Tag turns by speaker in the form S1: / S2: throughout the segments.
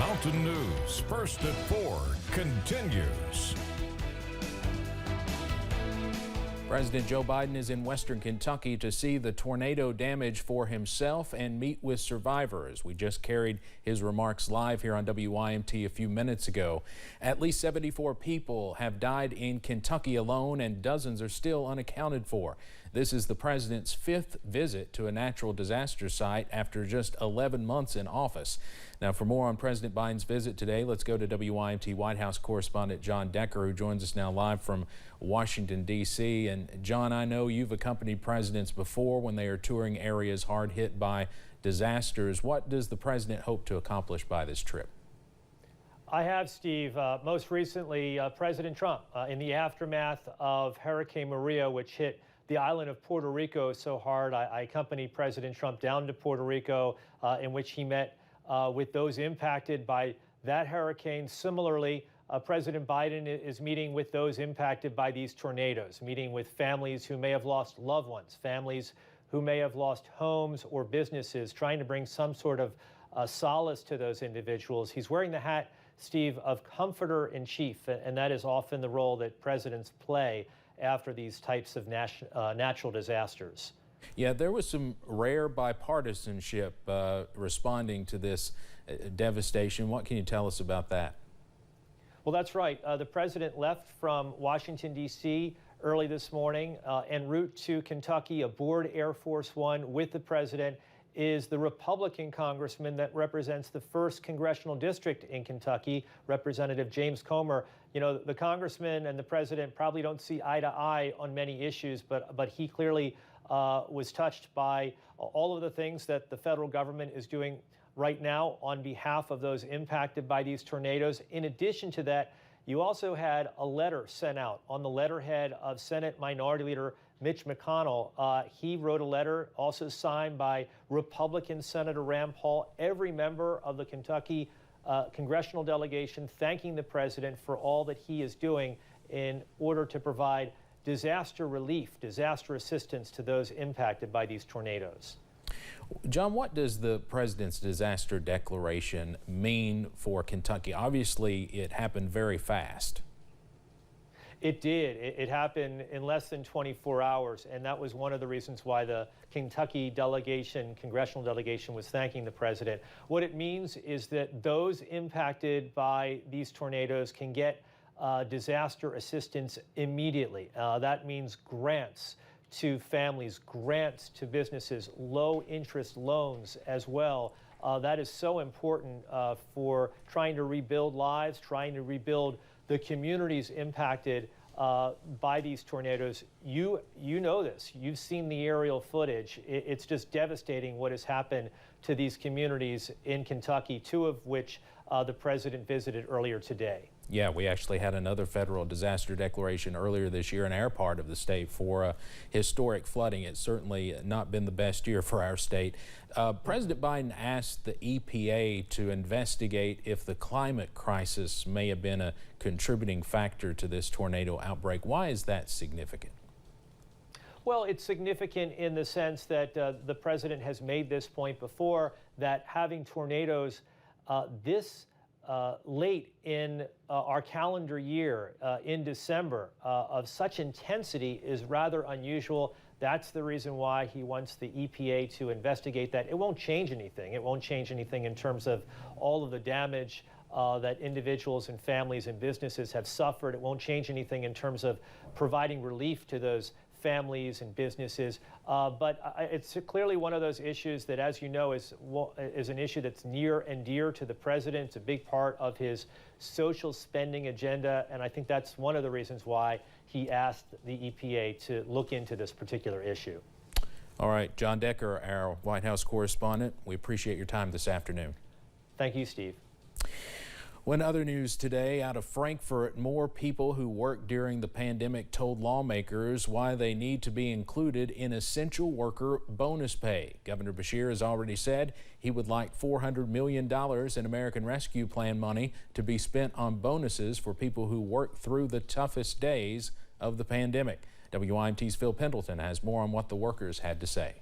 S1: Mountain News First at 4 continues.
S2: President Joe Biden is in Western Kentucky to see the tornado damage for himself and meet with survivors. We just carried his remarks live here on WYMT a few minutes ago. At least 74 people have died in Kentucky alone, and dozens are still unaccounted for. This is the president's 5th visit to a natural disaster site after just 11 months in office. Now, for more on President Biden's visit today, let's go to WYMT White House correspondent John Decker, who joins us now live from Washington, D.C. And John, I know you've accompanied presidents before when they are touring areas hard hit by disasters. What does the president hope to accomplish by this trip?
S3: I have, Steve. Most recently, President Trump, in the aftermath of Hurricane Maria, which hit the island of Puerto Rico so hard, I accompanied President Trump down to Puerto Rico, in which he met with those impacted by that hurricane. Similarly, President Biden is meeting with those impacted by these tornadoes, meeting with families who may have lost loved ones, families who may have lost homes or businesses, trying to bring some sort of solace to those individuals. He's wearing the hat, Steve, of comforter-in-chief, and that is often the role that presidents play after these types of natural disasters.
S2: Yeah, there was some rare bipartisanship responding to this devastation. What can you tell us about that?
S3: Well, that's right. The president left from Washington, D.C. early this morning en route to Kentucky aboard Air Force One with the president is the Republican congressman that represents the 1st congressional district in Kentucky, Representative James Comer. You know, the congressman and the president probably don't see eye to eye on many issues, but he clearly was touched by all of the things that the federal government is doing right now on behalf of those impacted by these tornadoes. In addition to that, you also had a letter sent out on the letterhead of Senate Minority Leader Mitch McConnell. He wrote a letter also signed by Republican Senator Rand Paul, every member of the Kentucky congressional delegation, thanking the president for all that he is doing in order to provide disaster relief, disaster assistance to those impacted by these tornadoes.
S2: John, what does the president's disaster declaration mean for Kentucky? Obviously, it happened very fast.
S3: It did. It happened in less than 24 hours, and that was one of the reasons why the Kentucky delegation, congressional delegation, was thanking the president. What it means is that those impacted by these tornadoes can get disaster assistance immediately. That means grants to families, grants to businesses, low interest loans as well. That is so important for trying to rebuild lives, trying to rebuild the communities impacted by these tornadoes. You know this. You've seen the aerial footage. It's just devastating what has happened to these communities in Kentucky, 2 of which the president visited earlier today.
S2: Yeah, we actually had another federal disaster declaration earlier this year in our part of the state for historic flooding. It's certainly not been the best year for our state. President Biden asked the EPA to investigate if the climate crisis may have been a contributing factor to this tornado outbreak. Why is that significant?
S3: Well, it's significant in the sense that the president has made this point before, that having tornadoes this late in our calendar year, in December, of such intensity is rather unusual. That's the reason why he wants the EPA to investigate that. It won't change anything. It won't change anything in terms of all of the damage that individuals and families and businesses have suffered. It won't change anything in terms of providing relief to those families and businesses, but it's clearly one of those issues that, as you know, is an issue that's near and dear to the president. It's a big part of his social spending agenda, and I think that's one of the reasons why he asked the EPA to look into this particular issue.
S2: All right, John Decker, our White House correspondent, we appreciate your time this afternoon.
S3: Thank you, Steve.
S2: When other news today, out of Frankfort, more people who worked during the pandemic told lawmakers why they need to be included in essential worker bonus pay. Governor Beshear has already said he would like $400 million in American Rescue Plan money to be spent on bonuses for people who worked through the toughest days of the pandemic. WYMT's Phil Pendleton has more on what the workers had to say.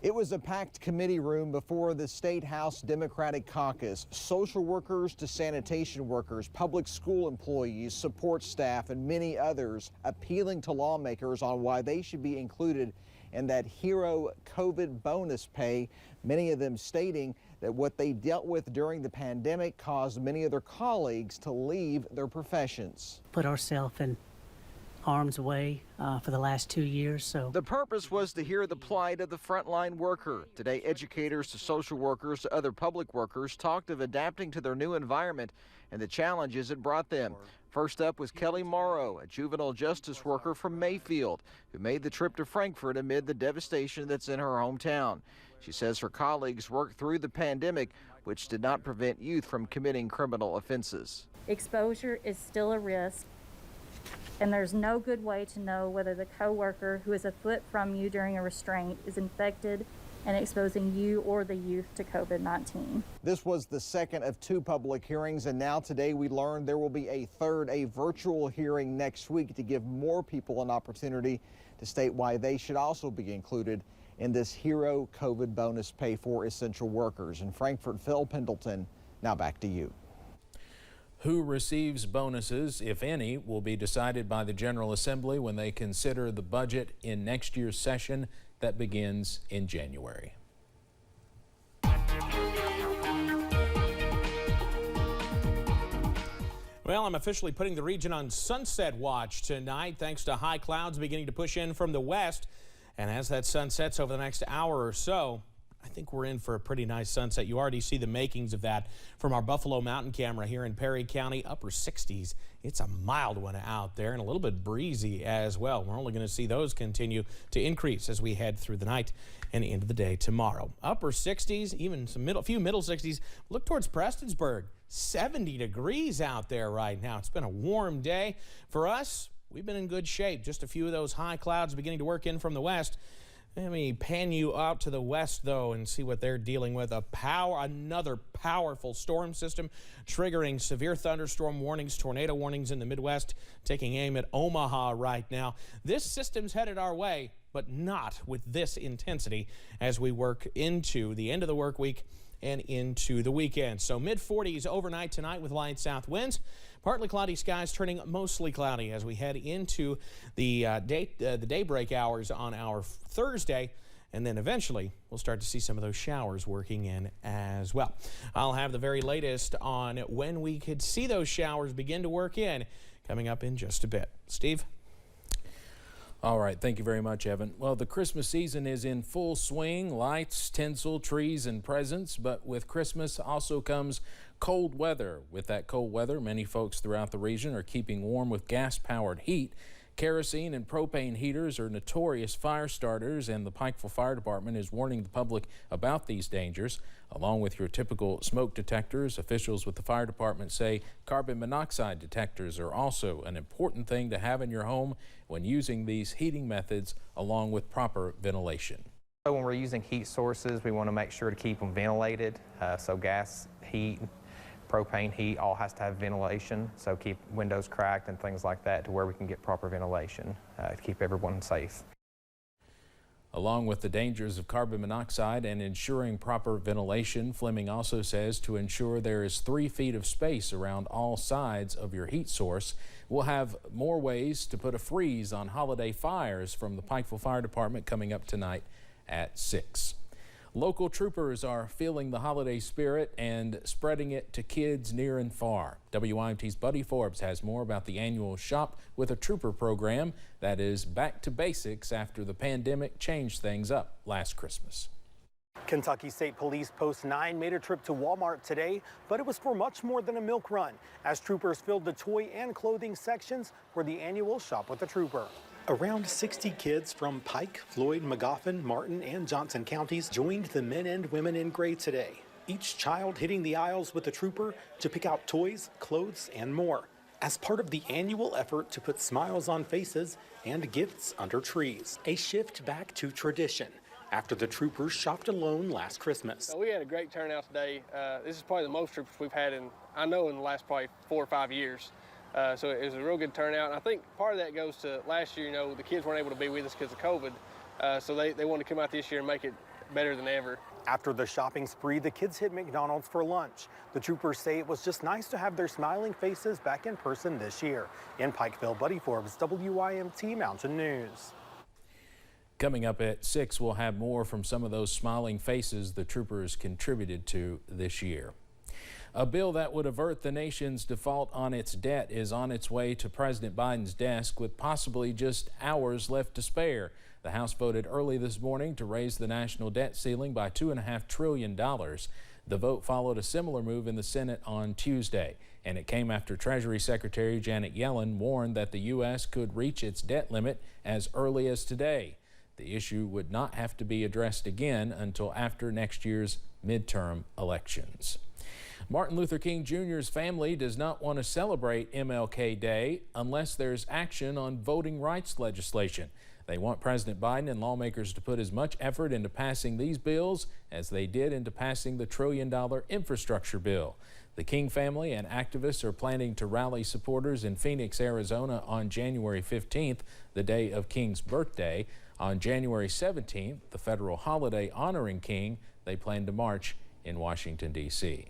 S4: It was a packed committee room before the State House Democratic Caucus. Social workers to sanitation workers, public school employees, support staff, and many others appealing to lawmakers on why they should be included in that hero COVID bonus pay, many of them stating that what they dealt with during the pandemic caused many of their colleagues to leave their professions.
S5: Put ourselves in harm's way for the last 2 years. So
S4: the purpose was to hear the plight of the frontline worker. Today, educators to social workers to other public workers talked of adapting to their new environment and the challenges it brought them. First up was Kelly Morrow, a juvenile justice worker from Mayfield, who made the trip to Frankfort amid the devastation that's in her hometown. She says her colleagues worked through the pandemic, which did not prevent youth from committing criminal offenses.
S6: Exposure is still a risk, and there's no good way to know whether the coworker who is a foot from you during a restraint is infected and exposing you or the youth to COVID-19.
S4: This was the second of 2 public hearings, and now today we learned there will be a third, a virtual hearing next week to give more people an opportunity to state why they should also be included in this hero COVID bonus pay for essential workers. In Frankfort, Phil Pendleton, now back to you.
S2: Who receives bonuses, if any, will be decided by the General Assembly when they consider the budget in next year's session that begins in January.
S7: Well, I'm officially putting the region on sunset watch tonight thanks to high clouds beginning to push in from the west. And as that sun sets over the next hour or so, I think we're in for a pretty nice sunset. You already see the makings of that from our Buffalo Mountain camera here in Perry County, upper 60s. It's a mild one out there and a little bit breezy as well. We're only going to see those continue to increase as we head through the night and into the day tomorrow. Upper 60s, even some few middle 60s. Look towards Prestonsburg, 70 degrees out there right now. It's been a warm day for us. We've been in good shape. Just a few of those high clouds beginning to work in from the west. Let me pan you out to the west, though, and see what they're dealing with. Another powerful storm system triggering severe thunderstorm warnings, tornado warnings in the Midwest, taking aim at Omaha right now. This system's headed our way, but not with this intensity as we work into the end of the work week and into the weekend. So mid-40s overnight tonight with light south winds. Partly cloudy skies turning mostly cloudy as we head into the daybreak hours on our Thursday. And then eventually we'll start to see some of those showers working in as well. I'll have the very latest on when we could see those showers begin to work in coming up in just a bit. Steve?
S2: All right, thank you very much, Evan. Well, the Christmas season is in full swing. Lights, tinsel, trees, and presents. But with Christmas also comes cold weather. With that cold weather, many folks throughout the region are keeping warm with gas-powered heat. Kerosene and propane heaters are notorious fire starters, and the Pikeville Fire Department is warning the public about these dangers. Along with your typical smoke detectors, officials with the fire department say carbon monoxide detectors are also an important thing to have in your home when using these heating methods, along with proper ventilation.
S8: When we're using heat sources, we want to make sure to keep them ventilated. So gas, heat, propane heat all has to have ventilation, so keep windows cracked and things like that to where we can get proper ventilation to keep everyone safe.
S2: Along with the dangers of carbon monoxide and ensuring proper ventilation, Fleming also says to ensure there is 3 feet of space around all sides of your heat source. We'll have more ways to put a freeze on holiday fires from the Pikeville Fire Department coming up tonight at 6. Local troopers are feeling the holiday spirit and spreading it to kids near and far. WYMT's Buddy Forbes has more about the annual Shop with a Trooper program that is back to basics after the pandemic changed things up last Christmas.
S9: Kentucky State Police Post 9 made a trip to Walmart today, but it was for much more than a milk run, as troopers filled the toy and clothing sections for the annual Shop with a Trooper. Around 60 kids from Pike, Floyd, Magoffin, Martin, and Johnson counties joined the men and women in gray today, each child hitting the aisles with a trooper to pick out toys, clothes, and more, as part of the annual effort to put smiles on faces and gifts under trees. A shift back to tradition after the troopers shopped alone last Christmas.
S10: So we had a great turnout today. This is probably the most troopers we've had in the last probably 4 or 5 years. So it was a real good turnout. And I think part of that goes to last year, the kids weren't able to be with us because of COVID. So they wanted to come out this year and make it better than ever.
S9: After the shopping spree, the kids hit McDonald's for lunch. The troopers say it was just nice to have their smiling faces back in person this year. In Pikeville, Buddy Forbes, WYMT Mountain News.
S2: Coming up at 6, we'll have more from some of those smiling faces the troopers contributed to this year. A bill that would avert the nation's default on its debt is on its way to President Biden's desk with possibly just hours left to spare. The House voted early this morning to raise the national debt ceiling by $2.5 trillion. The vote followed a similar move in the Senate on Tuesday, and it came after Treasury Secretary Janet Yellen warned that the U.S. could reach its debt limit as early as today. The issue would not have to be addressed again until after next year's midterm elections. Martin Luther King Jr.'s family does not want to celebrate MLK Day unless there's action on voting rights legislation. They want President Biden and lawmakers to put as much effort into passing these bills as they did into passing the $1 trillion infrastructure bill. The King family and activists are planning to rally supporters in Phoenix, Arizona on January 15th, the day of King's birthday. On January 17th, the federal holiday honoring King, they plan to march in Washington, D.C.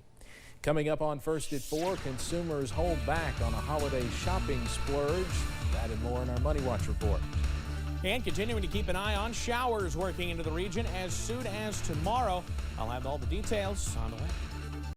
S2: Coming up on First at 4, consumers hold back on a holiday shopping splurge. That and more in our Money Watch report.
S7: And continuing to keep an eye on showers working into the region as soon as tomorrow. I'll have all the details on the way.